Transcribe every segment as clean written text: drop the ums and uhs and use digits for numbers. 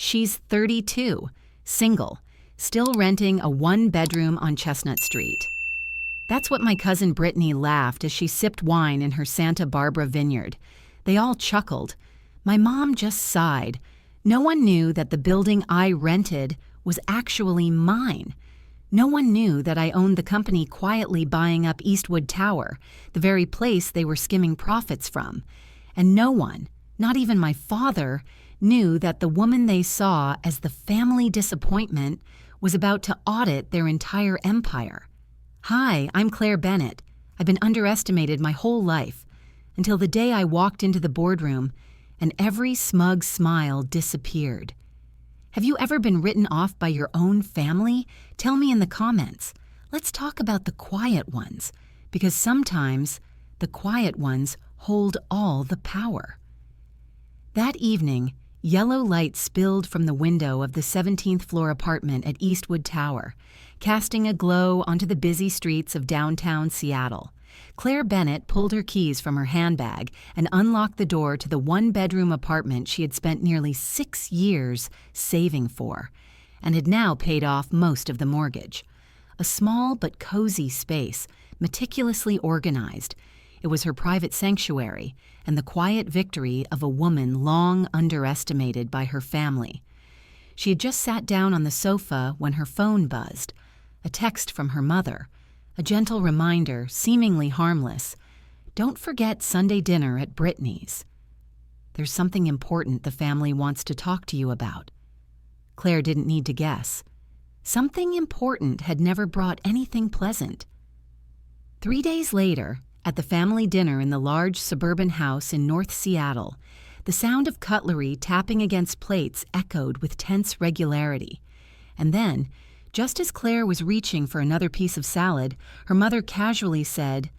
She's 32, single, still renting a one-bedroom on Chestnut Street. That's what my cousin Brittany laughed as she sipped wine in her Santa Barbara vineyard. They all chuckled. My mom just sighed. No one knew that the building I rented was actually mine. No one knew that I owned the company quietly buying up Eastwood Tower, the very place they were skimming profits from. And no one, not even my father, knew that the woman they saw as the family disappointment was about to audit their entire empire. Hi, I'm Claire Bennett. I've been underestimated my whole life, until the day I walked into the boardroom and every smug smile disappeared. Have you ever been written off by your own family? Tell me in the comments. Let's talk about the quiet ones, because sometimes the quiet ones hold all the power. That evening, yellow light spilled from the window of the 17th floor apartment at Eastwood Tower, casting a glow onto the busy streets of downtown Seattle. Claire Bennett pulled her keys from her handbag and unlocked the door to the one-bedroom apartment she had spent nearly 6 years saving for, and had now paid off most of the mortgage. A small but cozy space, meticulously organized. It was her private sanctuary and the quiet victory of a woman long underestimated by her family. She had just sat down on the sofa when her phone buzzed. A text from her mother. A gentle reminder, seemingly harmless. Don't forget Sunday dinner at Brittany's. There's something important the family wants to talk to you about. Claire didn't need to guess. Something important had never brought anything pleasant. 3 days later, at the family dinner in the large suburban house in North Seattle, the sound of cutlery tapping against plates echoed with tense regularity. And then, just as Claire was reaching for another piece of salad, her mother casually said,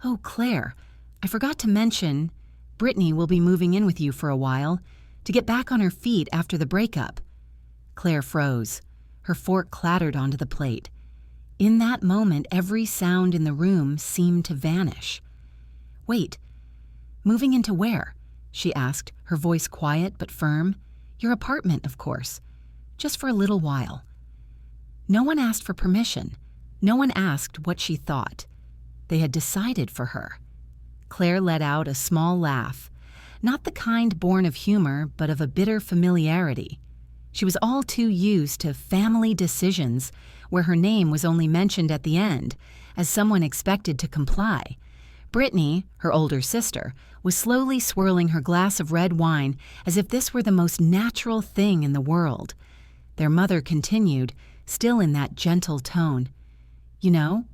"Oh, Claire, I forgot to mention, Brittany will be moving in with you for a while, to get back on her feet after the breakup." Claire froze. Her fork clattered onto the plate. In that moment, every sound in the room seemed to vanish. "Wait, moving into where?" she asked, her voice quiet but firm. "Your apartment, of course. Just for a little while." No one asked for permission. No one asked what she thought. They had decided for her. Claire let out a small laugh, not the kind born of humor, but of a bitter familiarity. She was all too used to family decisions where her name was only mentioned at the end, as someone expected to comply. Brittany, her older sister, was slowly swirling her glass of red wine as if this were the most natural thing in the world. Their mother continued, still in that gentle tone. "You know,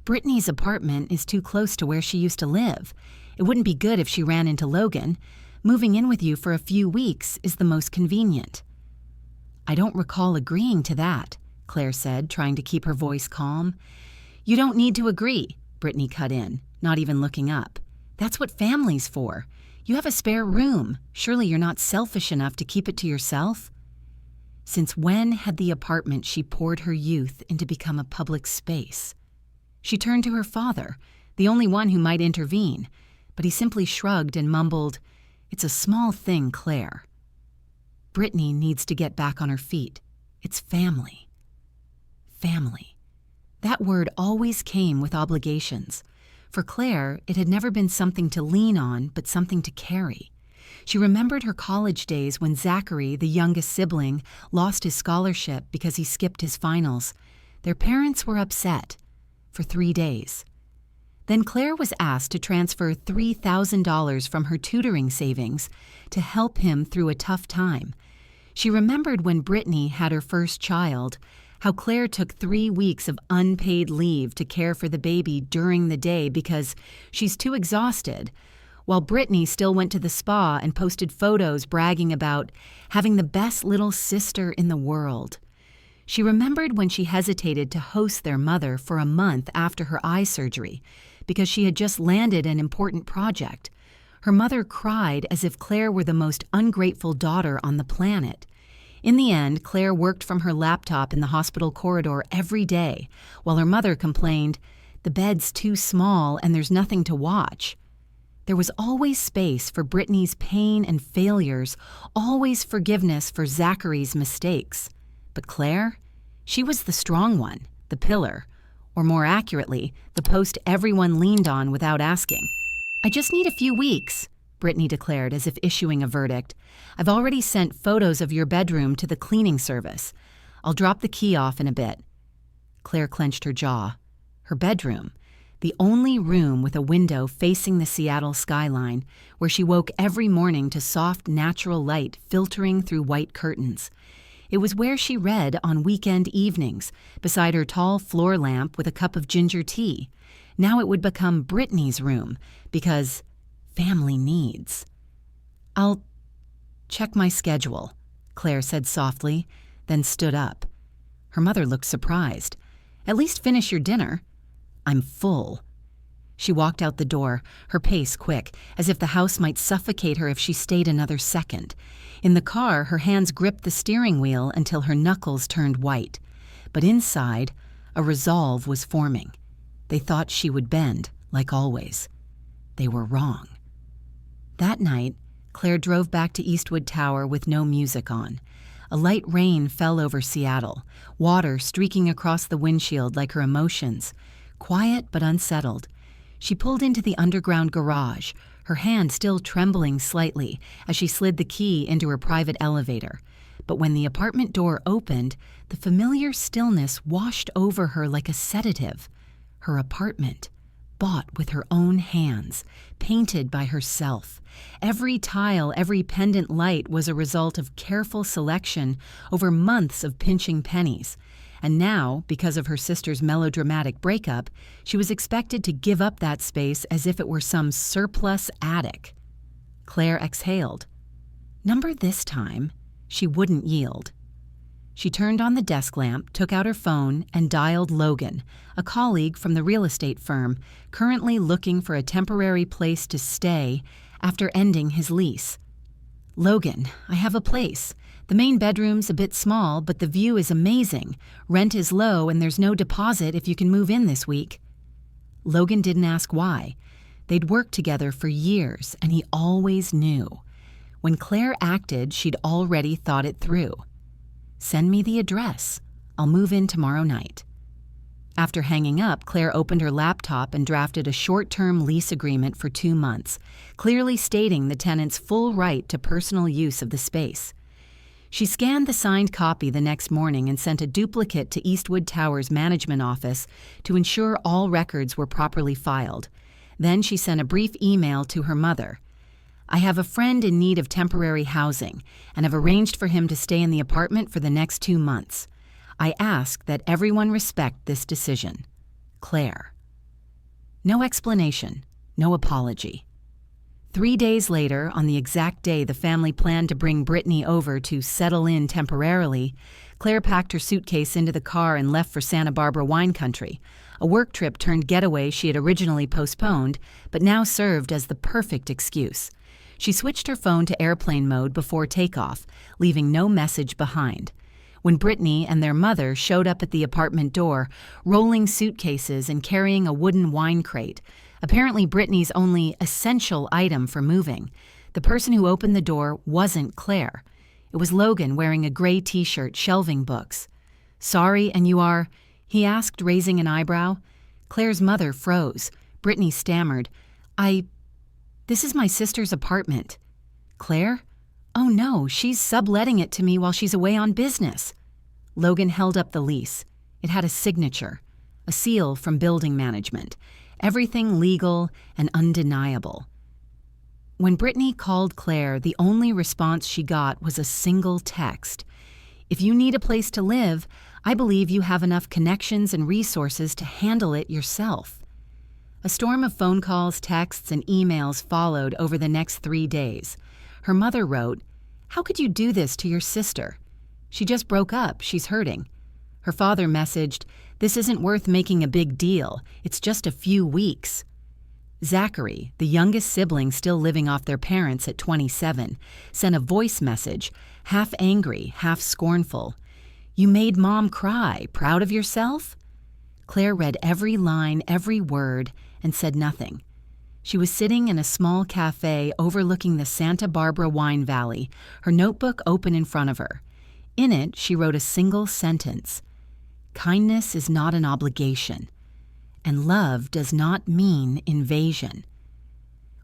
Brittany's apartment is too close to where she used to live. It wouldn't be good if she ran into Logan. Moving in with you for a few weeks is the most convenient." "I don't recall agreeing to that," Claire said, trying to keep her voice calm. "You don't need to agree," Brittany cut in, not even looking up. "That's what family's for. You have a spare room. Surely you're not selfish enough to keep it to yourself?" Since when had the apartment she poured her youth into become a public space? She turned to her father, the only one who might intervene, but he simply shrugged and mumbled, "It's a small thing, Claire. Brittany needs to get back on her feet. It's family." Family. That word always came with obligations. For Claire, it had never been something to lean on, but something to carry. She remembered her college days when Zachary, the youngest sibling, lost his scholarship because he skipped his finals. Their parents were upset. For 3 days. Then Claire was asked to transfer $3,000 from her tutoring savings to help him through a tough time. She remembered when Brittany had her first child, how Claire took 3 weeks of unpaid leave to care for the baby during the day because she's too exhausted, while Brittany still went to the spa and posted photos bragging about having the best little sister in the world. She remembered when she hesitated to host their mother for a month after her eye surgery because she had just landed an important project. Her mother cried as if Claire were the most ungrateful daughter on the planet. In the end, Claire worked from her laptop in the hospital corridor every day, while her mother complained, "The bed's too small and there's nothing to watch." There was always space for Brittany's pain and failures, always forgiveness for Zachary's mistakes. But Claire? She was the strong one, the pillar, or more accurately, the post everyone leaned on without asking. "I just need a few weeks," Brittany declared as if issuing a verdict. "I've already sent photos of your bedroom to the cleaning service. I'll drop the key off in a bit." Claire clenched her jaw. Her bedroom, the only room with a window facing the Seattle skyline, where she woke every morning to soft, natural light filtering through white curtains. It was where she read on weekend evenings, beside her tall floor lamp with a cup of ginger tea. Now it would become Brittany's room, because family needs. "I'll check my schedule," Claire said softly, then stood up. Her mother looked surprised. "At least finish your dinner." "I'm full." She walked out the door, her pace quick, as if the house might suffocate her if she stayed another second. In the car, her hands gripped the steering wheel until her knuckles turned white. But inside, a resolve was forming. They thought she would bend, like always. They were wrong. That night, Claire drove back to Eastwood Tower with no music on. A light rain fell over Seattle, water streaking across the windshield like her emotions. Quiet but unsettled. She pulled into the underground garage, her hand still trembling slightly as she slid the key into her private elevator. But when the apartment door opened, the familiar stillness washed over her like a sedative. Her apartment, bought with her own hands, painted by herself. Every tile, every pendant light was a result of careful selection over months of pinching pennies. And now, because of her sister's melodramatic breakup, she was expected to give up that space as if it were some surplus attic. Claire exhaled. Number this time, she wouldn't yield. She turned on the desk lamp, took out her phone, and dialed Logan, a colleague from the real estate firm, currently looking for a temporary place to stay after ending his lease. "Logan, I have a place. The main bedroom's a bit small, but the view is amazing. Rent is low, and there's no deposit if you can move in this week." Logan didn't ask why. They'd worked together for years, and he always knew. When Claire acted, she'd already thought it through. "Send me the address. I'll move in tomorrow night." After hanging up, Claire opened her laptop and drafted a short-term lease agreement for 2 months, clearly stating the tenant's full right to personal use of the space. She scanned the signed copy the next morning and sent a duplicate to Eastwood Tower's management office to ensure all records were properly filed. Then she sent a brief email to her mother. "I have a friend in need of temporary housing and have arranged for him to stay in the apartment for the next 2 months. I ask that everyone respect this decision. Claire." No explanation, no apology. 3 days later, on the exact day the family planned to bring Brittany over to settle in temporarily, Claire packed her suitcase into the car and left for Santa Barbara wine country, a work trip turned getaway she had originally postponed, but now served as the perfect excuse. She switched her phone to airplane mode before takeoff, leaving no message behind. When Brittany and their mother showed up at the apartment door, rolling suitcases and carrying a wooden wine crate, apparently Brittany's only essential item for moving, the person who opened the door wasn't Claire. It was Logan wearing a gray t-shirt shelving books. "Sorry, and you are?" he asked, raising an eyebrow. Claire's mother froze. Brittany stammered, This is my sister's apartment." "Claire? Oh no, she's subletting it to me while she's away on business." Logan held up the lease. It had a signature, a seal from building management, everything legal and undeniable. When Brittany called Claire, the only response she got was a single text. "If you need a place to live, I believe you have enough connections and resources to handle it yourself." A storm of phone calls, texts, and emails followed over the next 3 days. Her mother wrote, "How could you do this to your sister? She just broke up. She's hurting." Her father messaged, "This isn't worth making a big deal. It's just a few weeks." Zachary, the youngest sibling still living off their parents at 27, sent a voice message, half angry, half scornful. "You made Mom cry. Proud of yourself?" Claire read every line, every word, and said nothing. She was sitting in a small cafe overlooking the Santa Barbara wine valley, her notebook open in front of her. In it, she wrote a single sentence: "Kindness is not an obligation, and love does not mean invasion."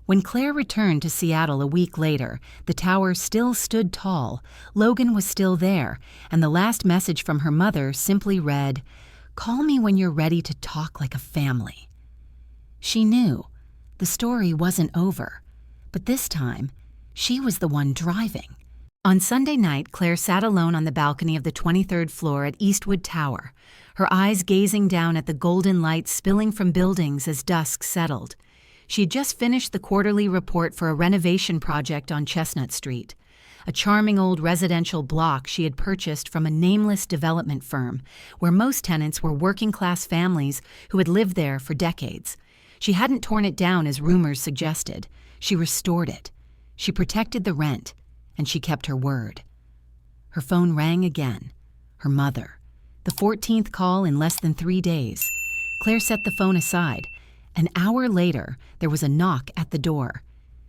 When Claire returned to Seattle a week later, the tower still stood tall, Logan was still there, and the last message from her mother simply read, "Call me when you're ready to talk like a family." She knew the story wasn't over, but this time, she was the one driving. On Sunday night, Claire sat alone on the balcony of the 23rd floor at Eastwood Tower, her eyes gazing down at the golden light spilling from buildings as dusk settled. She had just finished the quarterly report for a renovation project on Chestnut Street, a charming old residential block she had purchased from a nameless development firm, where most tenants were working-class families who had lived there for decades. She hadn't torn it down as rumors suggested. She restored it. She protected the rent, and she kept her word. Her phone rang again. Her mother. The 14th call in less than 3 days. Claire set the phone aside. An hour later, there was a knock at the door.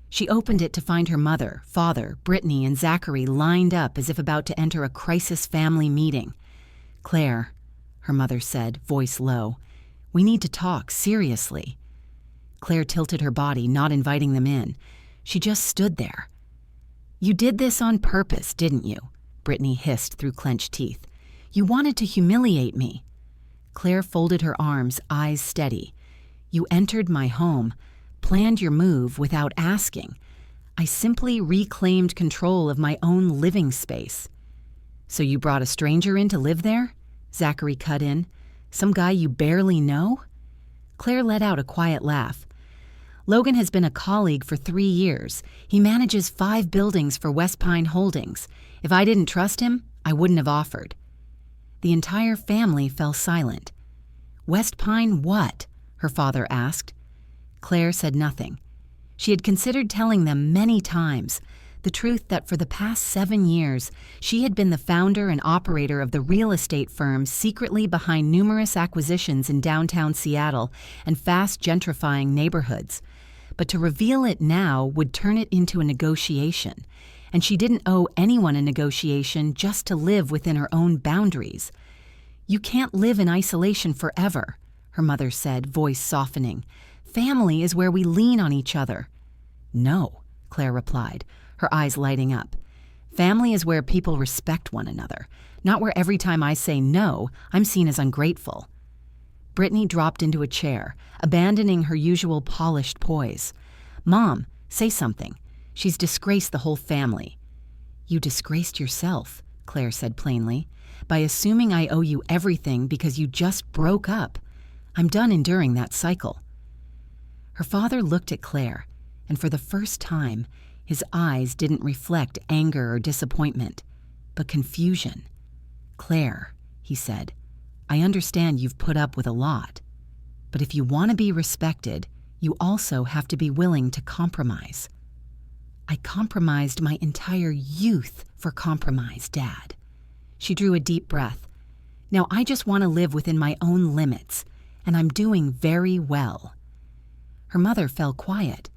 She opened it to find her mother, father, Brittany, and Zachary lined up as if about to enter a crisis family meeting. "Claire," her mother said, voice low, "we need to talk, seriously." Claire tilted her body, not inviting them in. She just stood there. "You did this on purpose, didn't you?" Brittany hissed through clenched teeth. "You wanted to humiliate me." Claire folded her arms, eyes steady. "You entered my home, planned your move without asking. I simply reclaimed control of my own living space." "So you brought a stranger in to live there?" Zachary cut in. "Some guy you barely know?" Claire let out a quiet laugh. "Logan has been a colleague for 3 years. He manages 5 buildings for West Pine Holdings. If I didn't trust him, I wouldn't have offered." The entire family fell silent. "West Pine what?" her father asked. Claire said nothing. She had considered telling them many times the truth that for the past 7 years, she had been the founder and operator of the real estate firm secretly behind numerous acquisitions in downtown Seattle and fast gentrifying neighborhoods. But to reveal it now would turn it into a negotiation, and she didn't owe anyone a negotiation just to live within her own boundaries. "You can't live in isolation forever," her mother said, voice softening. "Family is where we lean on each other." "No," Claire replied, her eyes lighting up. "Family is where people respect one another, not where every time I say no, I'm seen as ungrateful." Brittany dropped into a chair, abandoning her usual polished poise. "Mom, say something. She's disgraced the whole family." "You disgraced yourself," Claire said plainly, "by assuming I owe you everything because you just broke up. I'm done enduring that cycle." Her father looked at Claire, and for the first time, his eyes didn't reflect anger or disappointment, but confusion. "Claire," he said, "I understand you've put up with a lot, but if you want to be respected, you also have to be willing to compromise." "I compromised my entire youth for compromise, Dad." She drew a deep breath. "Now I just want to live within my own limits, and I'm doing very well." Her mother fell quiet.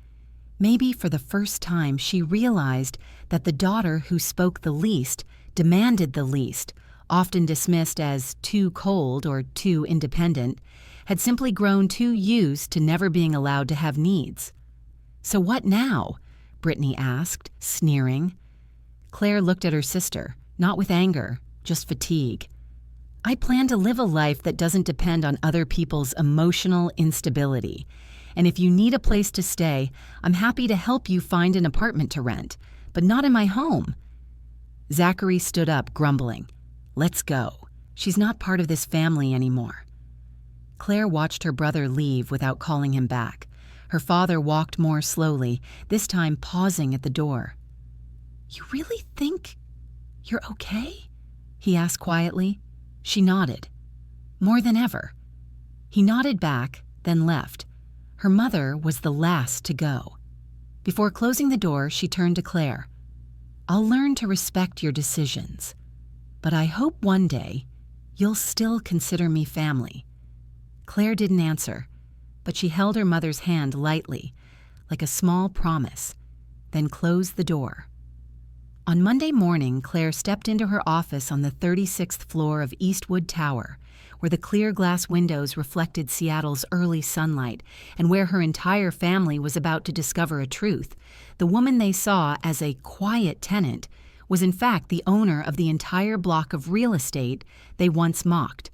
Maybe for the first time she realized that the daughter who spoke the least demanded the least, often dismissed as too cold or too independent, had simply grown too used to never being allowed to have needs. "So what now?" Brittany asked, sneering. Claire looked at her sister, not with anger, just fatigue. "I plan to live a life that doesn't depend on other people's emotional instability. And if you need a place to stay, I'm happy to help you find an apartment to rent, but not in my home." Zachary stood up, grumbling. "Let's go. She's not part of this family anymore." Claire watched her brother leave without calling him back. Her father walked more slowly, this time pausing at the door. "You really think you're okay?" he asked quietly. She nodded. "More than ever." He nodded back, then left. Her mother was the last to go. Before closing the door, she turned to Claire. "I'll learn to respect your decisions, but I hope one day you'll still consider me family." Claire didn't answer, but she held her mother's hand lightly, like a small promise, then closed the door. On Monday morning, Claire stepped into her office on the 36th floor of Eastwood Tower, where the clear glass windows reflected Seattle's early sunlight, and where her entire family was about to discover a truth. The woman they saw as a quiet tenant was in fact the owner of the entire block of real estate they once mocked.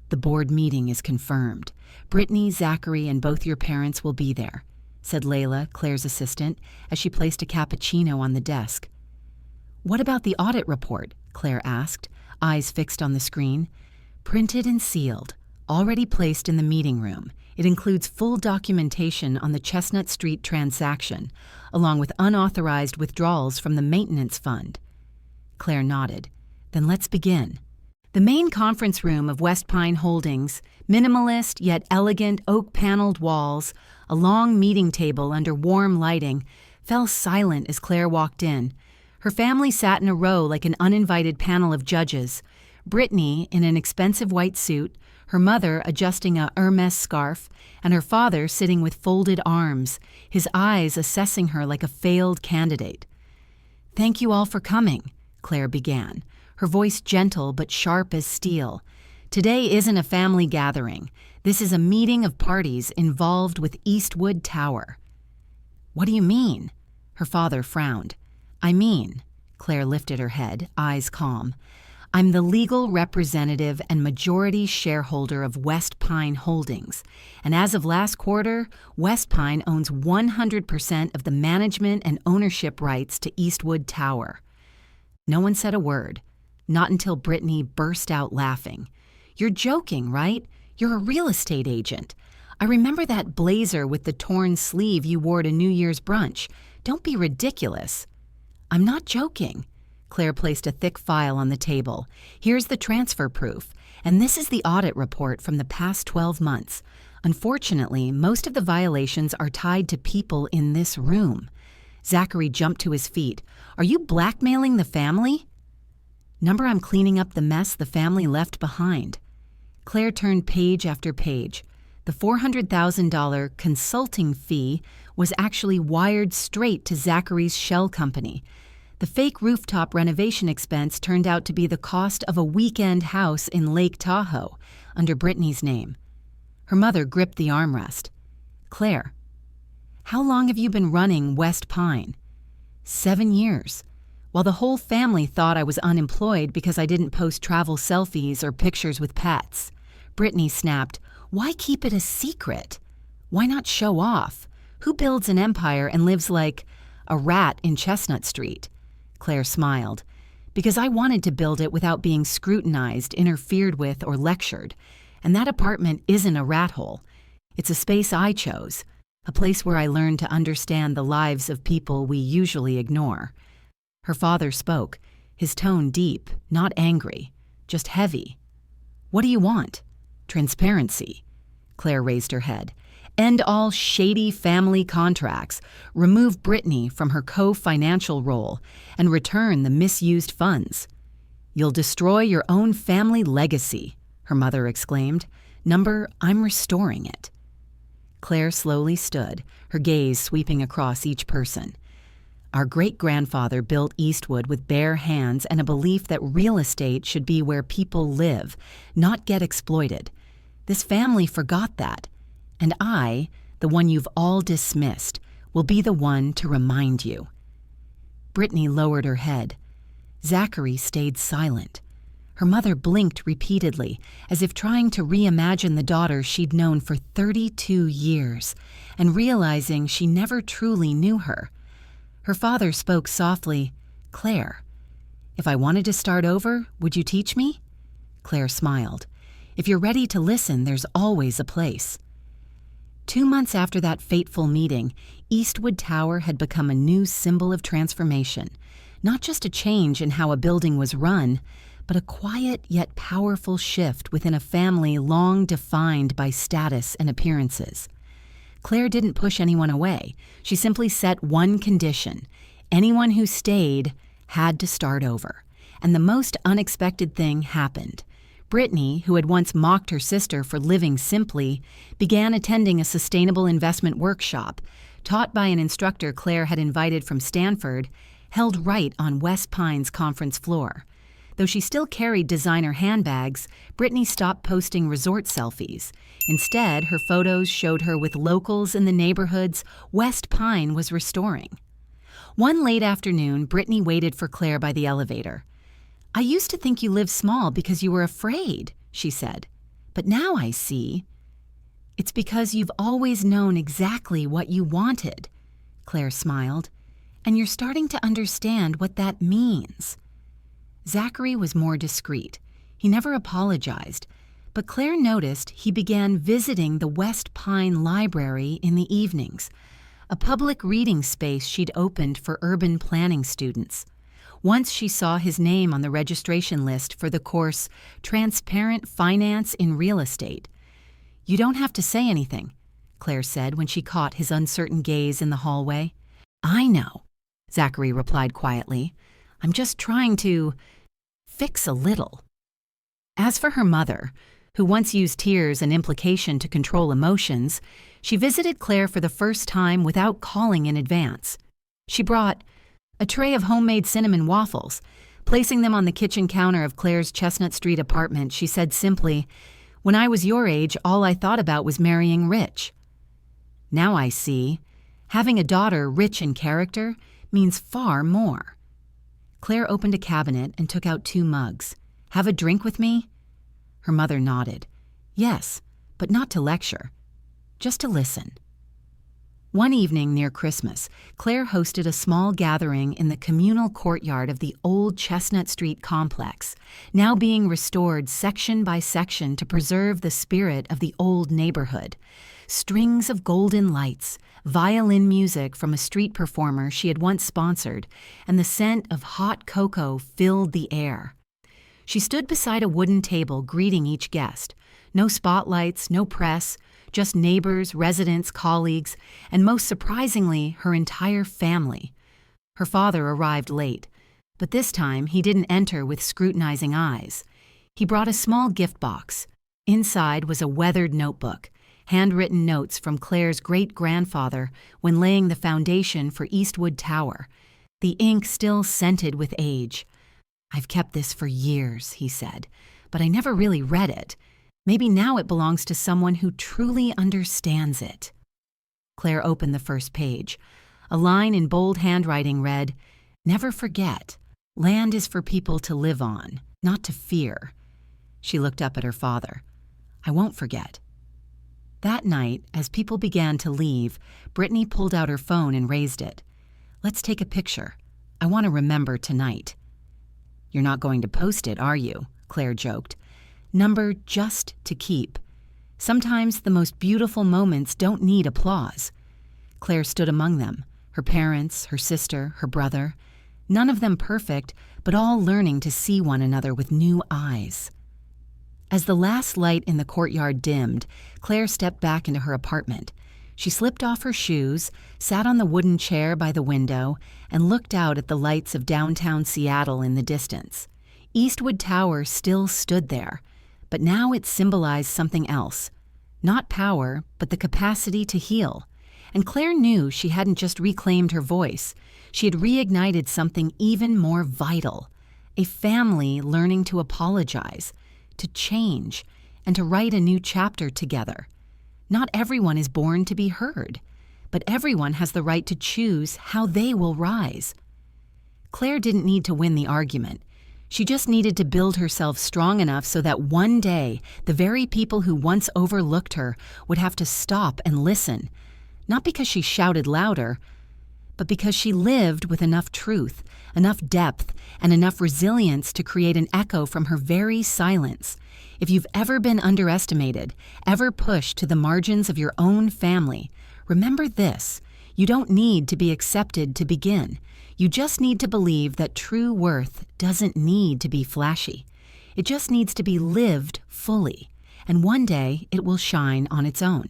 "The board meeting is confirmed. Brittany, Zachary, and both your parents will be there," said Layla, Claire's assistant, as she placed a cappuccino on the desk. "What about the audit report?" Claire asked, eyes fixed on the screen. "Printed and sealed, already placed in the meeting room. It includes full documentation on the Chestnut Street transaction, along with unauthorized withdrawals from the maintenance fund." Claire nodded. "Then let's begin." The main conference room of West Pine Holdings, minimalist yet elegant oak-paneled walls, a long meeting table under warm lighting, fell silent as Claire walked in. Her family sat in a row like an uninvited panel of judges. Brittany in an expensive white suit, her mother adjusting a Hermes scarf, and her father sitting with folded arms, his eyes assessing her like a failed candidate. "Thank you all for coming," Claire began, her voice gentle but sharp as steel. "Today isn't a family gathering. This is a meeting of parties involved with Eastwood Tower." "What do you mean?" Her father frowned. "I mean," Claire lifted her head, eyes calm, "I'm the legal representative and majority shareholder of West Pine Holdings, and as of last quarter, West Pine owns 100% of the management and ownership rights to Eastwood Tower." No one said a word, not until Brittany burst out laughing. "You're joking, right? You're a real estate agent. I remember that blazer with the torn sleeve you wore to New Year's brunch. Don't be ridiculous." "I'm not joking." Claire placed a thick file on the table. "Here's the transfer proof, and this is the audit report from the past 12 months. Unfortunately, most of the violations are tied to people in this room." Zachary jumped to his feet. "Are you blackmailing the family?" "Number I'm cleaning up the mess the family left behind." Claire turned page after page. The $400,000 consulting fee was actually wired straight to Zachary's shell company. The fake rooftop renovation expense turned out to be the cost of a weekend house in Lake Tahoe, under Brittany's name. Her mother gripped the armrest. "Claire, how long have you been running West Pine?" 7 years. While the whole family thought I was unemployed because I didn't post travel selfies or pictures with pets. Brittany snapped, "Why keep it a secret? Why not show off? Who builds an empire and lives like a rat in Chestnut Street?" Claire smiled. "Because I wanted to build it without being scrutinized, interfered with, or lectured. And that apartment isn't a rat hole. It's a space I chose, a place where I learned to understand the lives of people we usually ignore." Her father spoke, his tone deep, not angry, just heavy. "What do you want?" "Transparency." Claire raised her head. "End all shady family contracts, remove Brittany from her co-financial role, and return the misused funds." "You'll destroy your own family legacy," her mother exclaimed. "Number, I'm restoring it." Claire slowly stood, her gaze sweeping across each person. "Our great-grandfather built Eastwood with bare hands and a belief that real estate should be where people live, not get exploited. This family forgot that. And I, the one you've all dismissed, will be the one to remind you." Brittany lowered her head. Zachary stayed silent. Her mother blinked repeatedly, as if trying to reimagine the daughter she'd known for 32 years, and realizing she never truly knew her. Her father spoke softly, "Claire, if I wanted to start over, would you teach me?" Claire smiled. "If you're ready to listen, there's always a place." 2 months after that fateful meeting, Eastwood Tower had become a new symbol of transformation, not just a change in how a building was run, but a quiet yet powerful shift within a family long defined by status and appearances. Claire didn't push anyone away. She simply set one condition. Anyone who stayed had to start over. And the most unexpected thing happened. Brittany, who had once mocked her sister for living simply, began attending a sustainable investment workshop, taught by an instructor Claire had invited from Stanford, held right on West Pine's conference floor. Though she still carried designer handbags, Brittany stopped posting resort selfies. Instead, her photos showed her with locals in the neighborhoods West Pine was restoring. One late afternoon, Brittany waited for Claire by the elevator. "I used to think you lived small because you were afraid," she said. "But now I see. It's because you've always known exactly what you wanted." Claire smiled. "And you're starting to understand what that means." Zachary was more discreet. He never apologized, but Claire noticed he began visiting the West Pine Library in the evenings, a public reading space she'd opened for urban planning students. Once she saw his name on the registration list for the course Transparent Finance in Real Estate. "You don't have to say anything," Claire said when she caught his uncertain gaze in the hallway. "I know," Zachary replied quietly. "I'm just trying to fix a little." As for her mother, who once used tears and implication to control emotions, she visited Claire for the first time without calling in advance. She brought a tray of homemade cinnamon waffles. Placing them on the kitchen counter of Claire's Chestnut Street apartment, she said simply, "When I was your age, all I thought about was marrying rich. Now I see. Having a daughter rich in character means far more." Claire opened a cabinet and took out 2 mugs. "Have a drink with me?" Her mother nodded. "Yes, but not to lecture. Just to listen." One evening near Christmas, Claire hosted a small gathering in the communal courtyard of the old Chestnut Street complex, now being restored section by section to preserve the spirit of the old neighborhood. Strings of golden lights, violin music from a street performer she had once sponsored, and the scent of hot cocoa filled the air. She stood beside a wooden table greeting each guest. No spotlights, no press, just neighbors, residents, colleagues, and most surprisingly, her entire family. Her father arrived late, but this time he didn't enter with scrutinizing eyes. He brought a small gift box. Inside was a weathered notebook, handwritten notes from Claire's great-grandfather when laying the foundation for Eastwood Tower, the ink still scented with age. "I've kept this for years," he said, "but I never really read it. Maybe now it belongs to someone who truly understands it." Claire opened the first page. A line in bold handwriting read, "Never forget, land is for people to live on, not to fear." She looked up at her father. "I won't forget." That night, as people began to leave, Brittany pulled out her phone and raised it. "Let's take a picture. I want to remember tonight." "You're not going to post it, are you?" Claire joked. "Number just to keep. Sometimes the most beautiful moments don't need applause." Claire stood among them, her parents, her sister, her brother. None of them perfect, but all learning to see one another with new eyes. As the last light in the courtyard dimmed, Claire stepped back into her apartment. She slipped off her shoes, sat on the wooden chair by the window, and looked out at the lights of downtown Seattle in the distance. Eastwood Tower still stood there, but now it symbolized something else. Not power, but the capacity to heal. And Claire knew she hadn't just reclaimed her voice. She had reignited something even more vital. A family learning to apologize, to change, and to write a new chapter together. Not everyone is born to be heard, but everyone has the right to choose how they will rise. Claire didn't need to win the argument. She just needed to build herself strong enough so that one day the very people who once overlooked her would have to stop and listen, not because she shouted louder, but because she lived with enough truth, enough depth, and enough resilience to create an echo from her very silence. If you've ever been underestimated, ever pushed to the margins of your own family, remember this: you don't need to be accepted to begin. You just need to believe that true worth doesn't need to be flashy. It just needs to be lived fully, and one day it will shine on its own.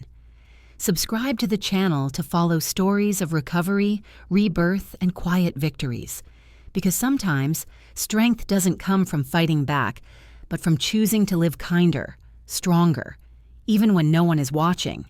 Subscribe to the channel to follow stories of recovery, rebirth, and quiet victories. Because sometimes strength doesn't come from fighting back, but from choosing to live kinder, stronger, even when no one is watching.